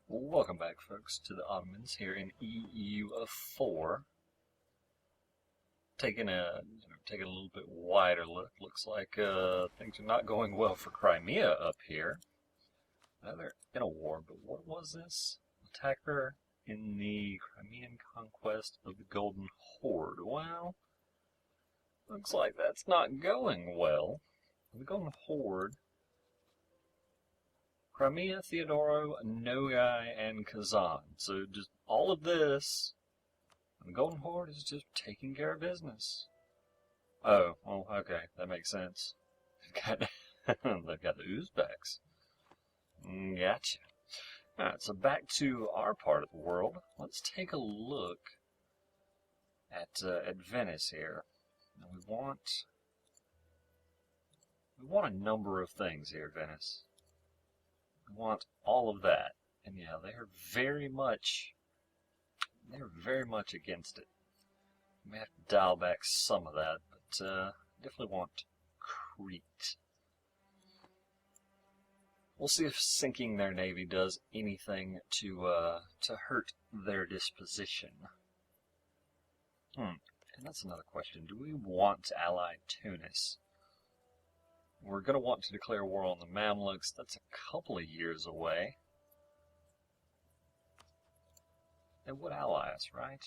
Welcome back, folks, to the Ottomans here in EU of 4. Taking a little bit wider look. Looks like things are not going well for Crimea up here. Now they're in a war, but what was this? Attacker in the Crimean conquest of the Golden Horde. Well, looks like that's not going well. The Golden Horde. Crimea, Theodoro, Nogai, and Kazan. So just all of this, and the Golden Horde is just taking care of business. Oh, well, okay, that makes sense. They've got the Uzbeks. Gotcha. Alright, so back to our part of the world. Let's take a look at Venice here. Now we want a number of things here, Venice. We want all of that, and yeah, they're very much against it. We may have to dial back some of that, but definitely want Crete. We'll see if sinking their navy does anything to hurt their disposition. And that's another question. Do we want to ally Tunis? We're going to want to declare war on the Mamluks. That's a couple of years away. They would ally us, right?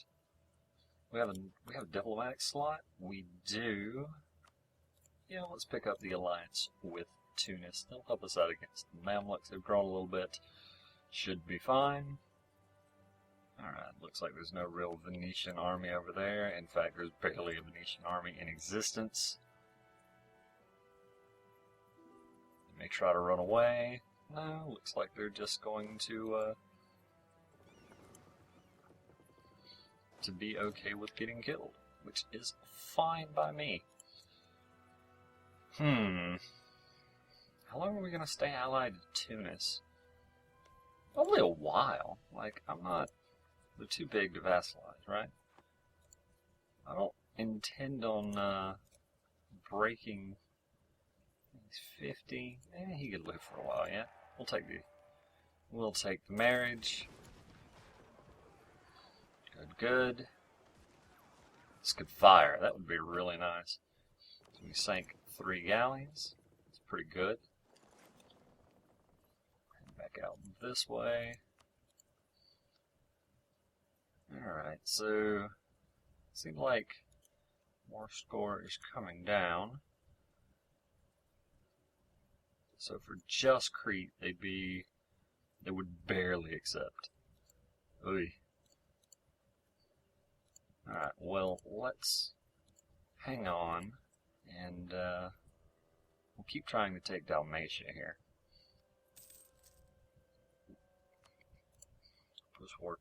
We have a diplomatic slot. We do. Yeah, let's pick up the alliance with Tunis. They'll help us out against the Mamluks. They've grown a little bit. Should be fine. Alright, looks like there's no real Venetian army over there. In fact, there's barely a Venetian army in existence. May try to run away. No, looks like they're just going to be okay with getting killed, which is fine by me. How long are we gonna stay allied to Tunis? Probably a while. Like, they're too big to vassalize, right? I don't intend on breaking. He's 50. He could live for a while, yeah. We'll take the marriage. Good. This could fire. That would be really nice. So we sank 3 galleys. That's pretty good. And back out this way. Alright, so seems like war score is coming down. So for just Crete, they would barely accept. Oy. Alright, well, let's hang on, and we'll keep trying to take Dalmatia here. Post-war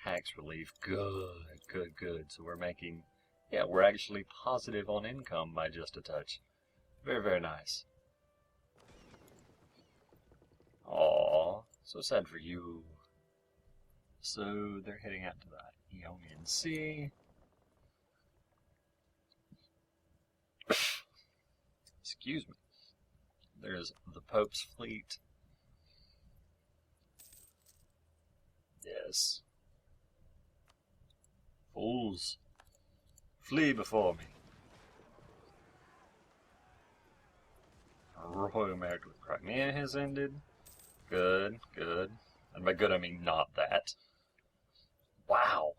tax relief, good. So we're making, yeah, we're actually positive on income by just a touch. Very, very nice. Aw, so sad for you. So they're heading out to the Ionian Sea. Excuse me. There's the Pope's fleet. Yes. Fools, flee before me. Our royal marriage with Crimea has ended. Good. And by good, I mean not that. Wow.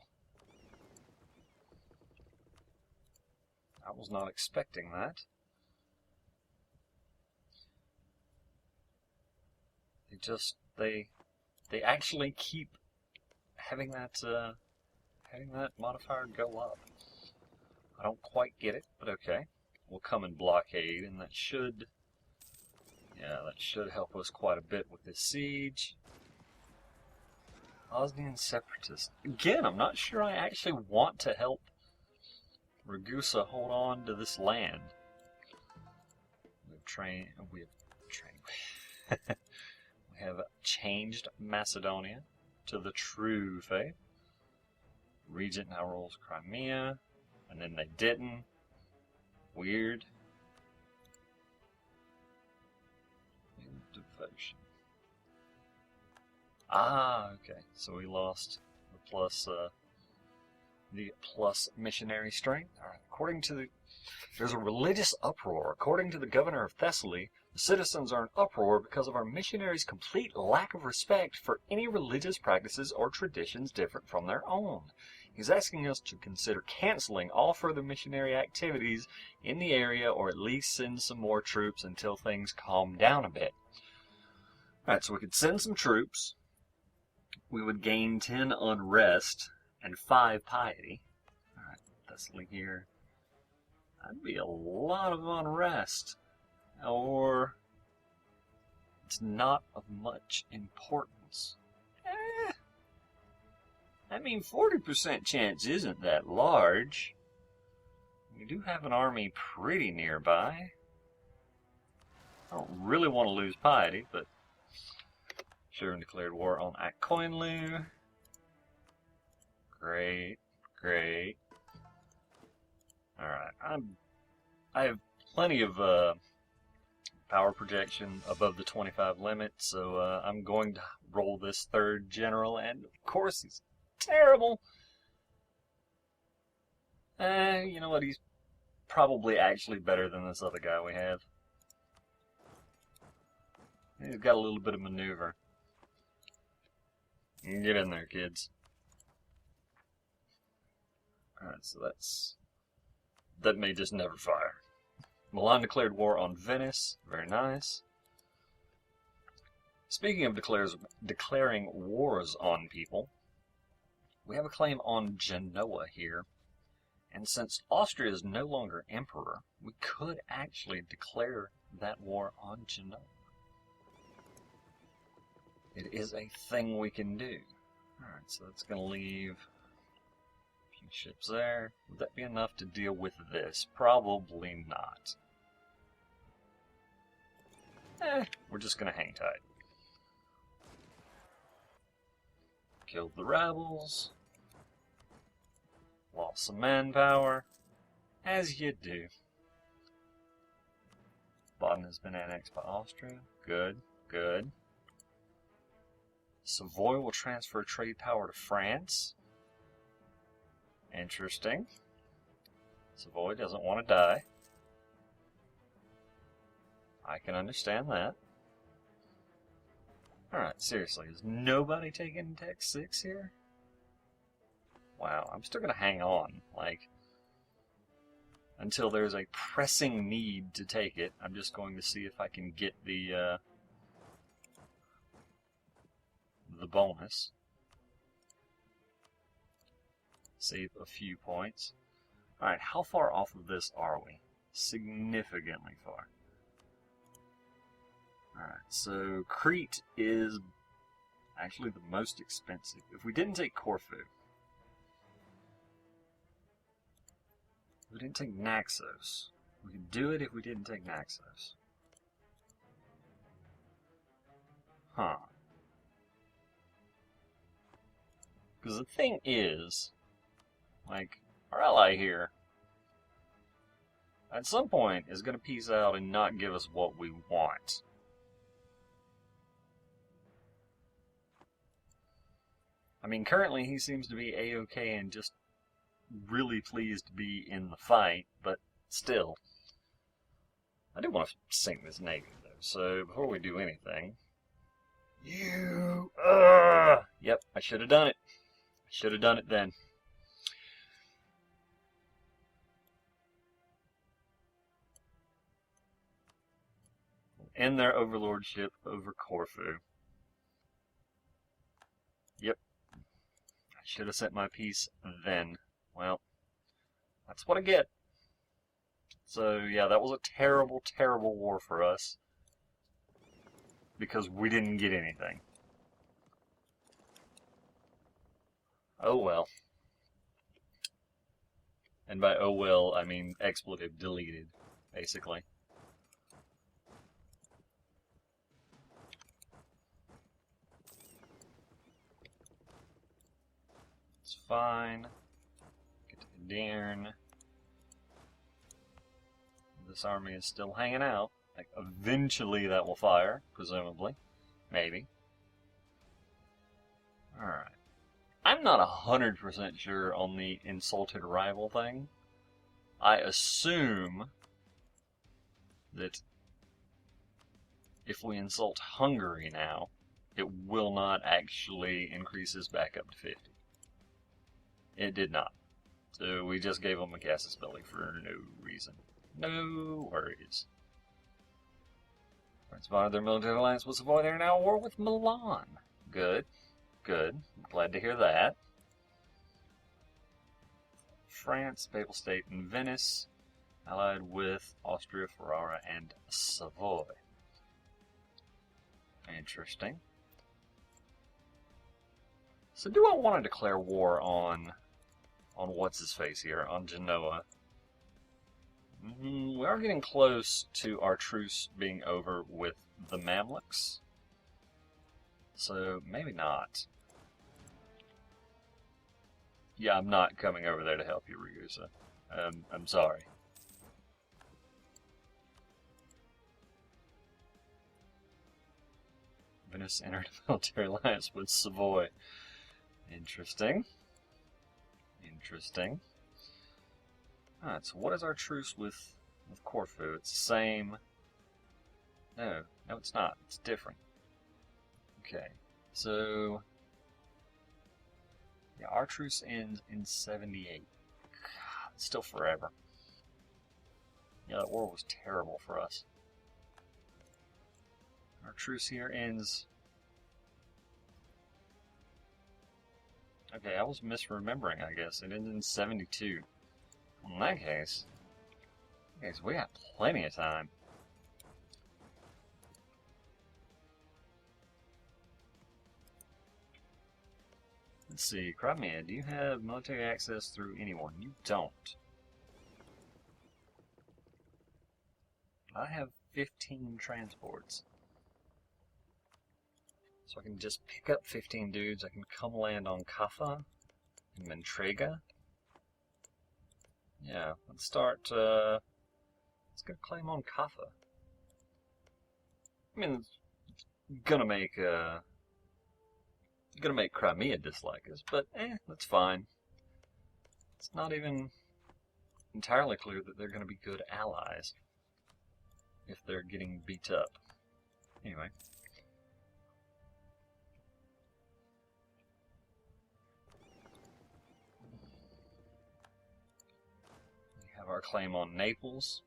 I was not expecting that. They actually keep having that modifier go up. I don't quite get it, but okay. We'll come and blockade, and that should help us quite a bit with this siege. Bosnian separatists. Again, I'm not sure I actually want to help Ragusa hold on to this land. We have changed Macedonia to the true faith. Regent now rules Crimea, and then they didn't. Weird. Devotion. Ah, okay. So we lost the plus missionary strength. All right. There's a religious uproar. According to the governor of Thessaly, the citizens are in uproar because of our missionaries' complete lack of respect for any religious practices or traditions different from their own. He's asking us to consider canceling all further missionary activities in the area, or at least send some more troops until things calm down a bit. Alright, so we could send some troops. We would gain 10 unrest and 5 piety. Alright, Thessaly here. That'd be a lot of unrest. Or it's not of much importance. I mean, 40% chance isn't that large. We do have an army pretty nearby. I don't really want to lose piety, but sure, declared war on Akkoinlu. Great, great. Alright, I have plenty of power projection above the 25 limit, so I'm going to roll this third general, and of course he's terrible. You know what, he's probably actually better than this other guy we have. He's got a little bit of maneuver. Get in there, kids. Alright, so that may just never fire. Milan declared war on Venice. Very nice. Speaking of declaring wars on people, we have a claim on Genoa here. And since Austria is no longer emperor, we could actually declare that war on Genoa. It is a thing we can do. Alright, so that's going to leave a few ships there. Would that be enough to deal with this? Probably not. We're just going to hang tight. Killed the rebels. Lost some manpower. As you do. Baden has been annexed by Austria. Good, good. Savoy will transfer trade power to France. Interesting. Savoy doesn't want to die. I can understand that. Alright, seriously, is nobody taking Tech 6 here? Wow, I'm still going to hang on, like, until there's a pressing need to take it. I'm just going to see if I can get the bonus. Save a few points. Alright, how far off of this are we? Significantly far. Alright, so Crete is actually the most expensive. If we didn't take Corfu, we didn't take Naxos. We could do it if we didn't take Naxos. Huh. Because the thing is, like, our ally here, at some point, is going to peace out and not give us what we want. I mean, currently he seems to be A-okay and just really pleased to be in the fight, but still. I do want to sink this navy, though, so before we do anything... Yep, I should have done it. I should have done it then. End their overlordship over Corfu. Yep. I should have sent my piece then. Well, that's what I get. So, yeah, that was a terrible, terrible war for us. Because we didn't get anything. Oh well. And by oh well, I mean expletive deleted, basically. It's fine. Get to Cadirn. This army is still hanging out. Like, eventually that will fire, presumably. Maybe. Alright. I'm not 100% sure on the insulted rival thing. I assume that if we insult Hungary now, it will not actually increase us back up to 50. It did not. So we just gave them a casus belli for no reason. No worries. France of their military alliance with Savoy. They're now at war with Milan. Good. Good. Glad to hear that. France, Papal State, and Venice, allied with Austria, Ferrara, and Savoy. Interesting. So do I want to declare war on what's-his-face here, on Genoa? We are getting close to our truce being over with the Mamluks. So maybe not. Yeah, I'm not coming over there to help you, Ragusa. I'm sorry. Venice entered a military alliance with Savoy. Interesting. Interesting. Alright, so what is our truce with Corfu? It's the same. No, it's not. It's different. Okay, so yeah, our truce ends in 78. God, it's still forever. Yeah, that war was terrible for us. Our truce here ends. Okay, I was misremembering, I guess. It ends in 72. Well, in that case, we got plenty of time. Let's see, Crimea, do you have military access through anyone? You don't. I have 15 transports. So I can just pick up 15 dudes. I can come land on Kaffa and Mentrega. Yeah, let's start, let's get a claim on Kaffa. I mean, it's gonna make Crimea dislike us, but that's fine. It's not even entirely clear that they're gonna be good allies if they're getting beat up. Anyway. Our claim on Naples.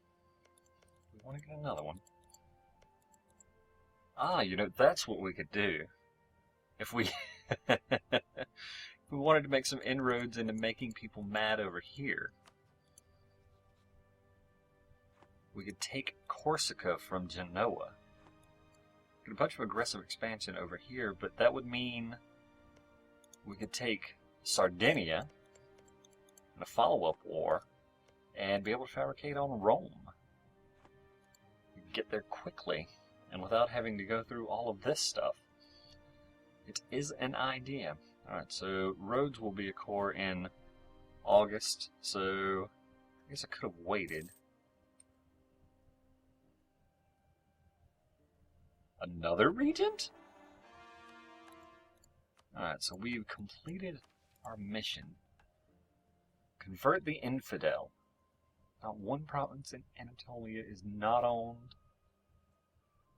We want to get another one. Ah, you know, that's what we could do. If we if we wanted to make some inroads into making people mad over here. We could take Corsica from Genoa. Get a bunch of aggressive expansion over here, but that would mean we could take Sardinia in a follow-up war and be able to fabricate on Rome. Get there quickly, and without having to go through all of this stuff. It is an idea. Alright, so Rhodes will be a core in August, so I guess I could have waited. Another regent? Alright, so we've completed our mission. Convert the infidel. Not one province in Anatolia is not owned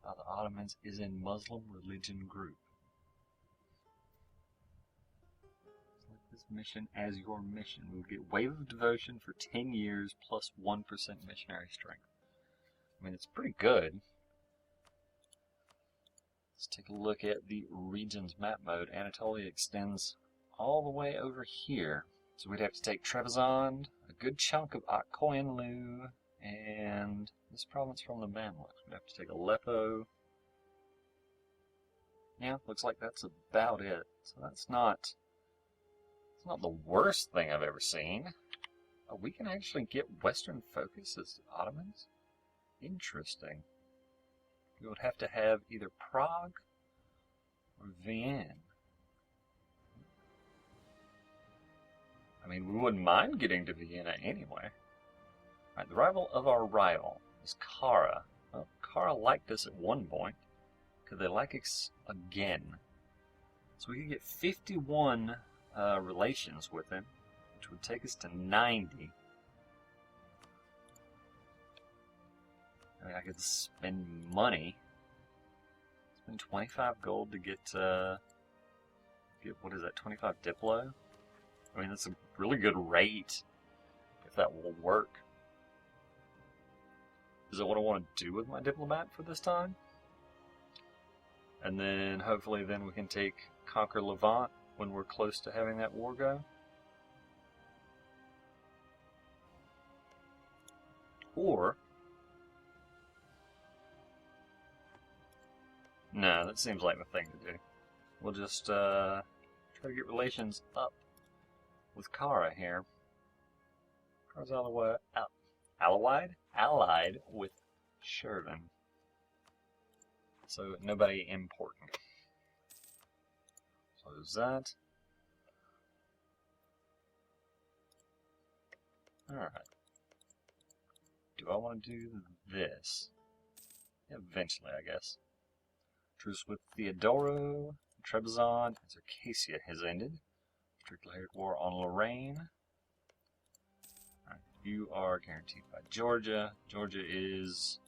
by the Ottomans is in Muslim religion group. Select this mission as your mission. We would get Wave of Devotion for 10 years plus 1% missionary strength. I mean, it's pretty good. Let's take a look at the region's map mode. Anatolia extends all the way over here. So we'd have to take Trebizond, a good chunk of Akkoyunlu, and this province from the Mamluks. We'd have to take Aleppo. Yeah, looks like that's about it. So it's not the worst thing I've ever seen. Oh, we can actually get Western focus as Ottomans? Interesting. We would have to have either Prague or Vienna. I mean, we wouldn't mind getting to Vienna anyway. Alright, the rival of our rival is Kara. Well, Kara liked us at one point. Could they like us again? So we could get 51 relations with him, which would take us to 90. I mean, I could spend money. Spend 25 gold to get what is that, 25 Diplo? I mean, that's a really good rate, if that will work. Is that what I want to do with my diplomat for this time? And then, hopefully, then we can conquer Levant when we're close to having that war go. Or... no, that seems like the thing to do. We'll just try to get relations up with Kara here. Kara's allied with Shervin. So nobody important. So there's that. Alright. Do I want to do this? Eventually, I guess. Truce with Theodoro, Trebizond, and Circassia has ended. Declared war on Lorraine. Right, you are guaranteed by Georgia. Georgia is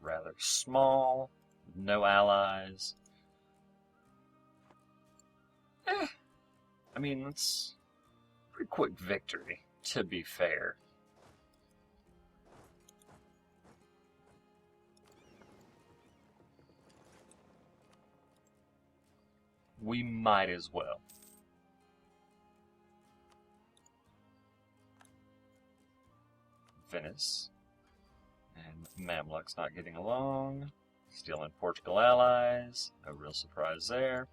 rather small, with no allies. I mean, it's a pretty quick victory, to be fair. We might as well. Venice. And Mamluk's not getting along. Stealing Portugal allies. No real surprise there.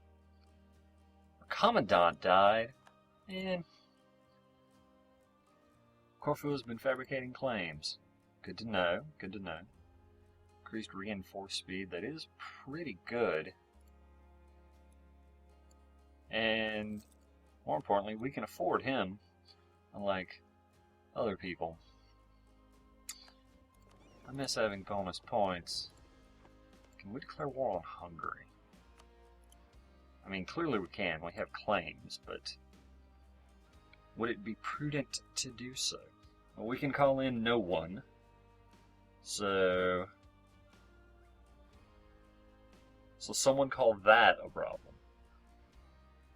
Our commandant died. And Corfu has been fabricating claims. Good to know. Good to know. Increased reinforced speed. That is pretty good. And more importantly, we can afford him, unlike other people. I miss having bonus points. Can we declare war on Hungary? I mean, clearly we can. We have claims, but would it be prudent to do so? Well, we can call in no one. So someone call that a problem.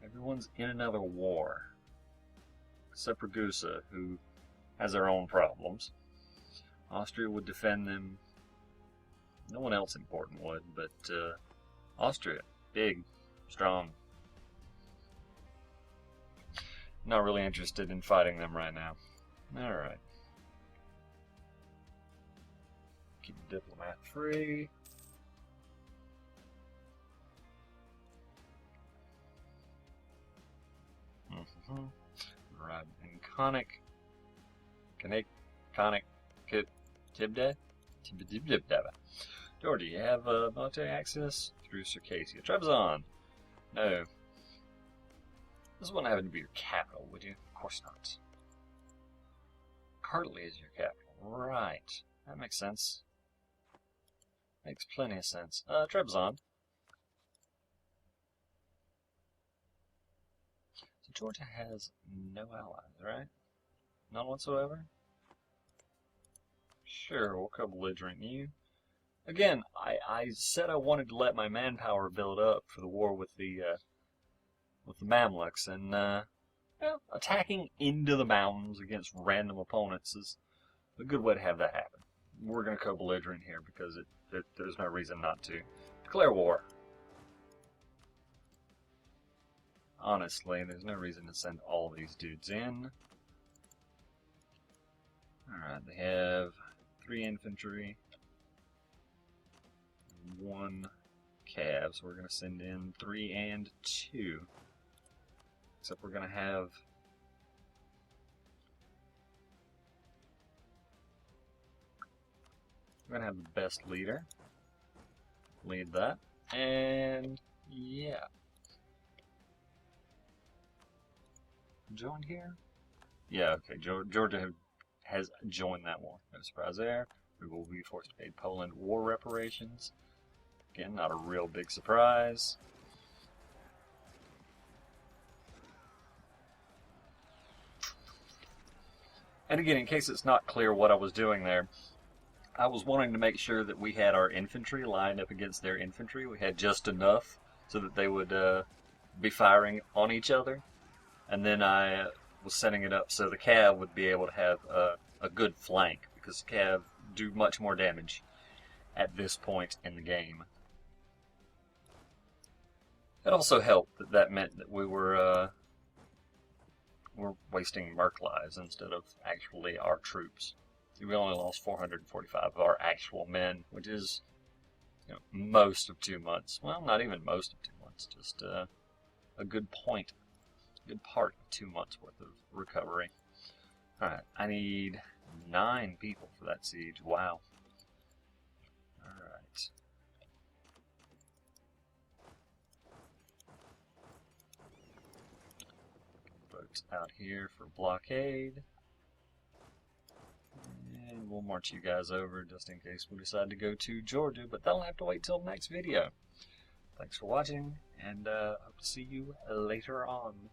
Everyone's in another war. Except for Gusa, who has their own problems. Austria would defend them. No one else important would, but Austria, big, strong. Not really interested in fighting them right now. Alright. Keep the diplomat free. Right, and Conic, Tibda? Georgia, you have military access through Circassia. Trebizond, no. This wouldn't happen to be your capital, would you? Of course not. Kartli is your capital. Right, that makes sense. Makes plenty of sense. Trebizond. So Georgia has no allies, right? None whatsoever? Sure, we'll co-belligerent you. Again, I said I wanted to let my manpower build up for the war with the Mamluks, and well, attacking into the mountains against random opponents is a good way to have that happen. We're going to co-belligerent here because there's no reason not to. Declare war. Honestly, there's no reason to send all these dudes in. Alright, they have 3 infantry, 1 cav, so we're going to send in 3 and 2. Except we're going to have the best leader lead that, and yeah. Joined here? Yeah, okay, Georgia has joined that war. No surprise there. We will be forced to pay Poland war reparations. Again, not a real big surprise. And again, in case it's not clear what I was doing there, I was wanting to make sure that we had our infantry lined up against their infantry. We had just enough so that they would be firing on each other. And then I was setting it up so the cav would be able to have a good flank, because cav do much more damage at this point in the game. It also helped that that meant that we were wasting merc lives instead of actually our troops. We only lost 445 of our actual men, which is, you know, most of 2 months. Well, not even most of 2 months, just a good point, a good part of 2 months worth of recovery. Alright, I need 9 people for that siege. Wow. Alright. Boats out here for blockade. And we'll march you guys over just in case we decide to go to Georgia, but that'll have to wait till next video. Thanks for watching, and hope to see you later on.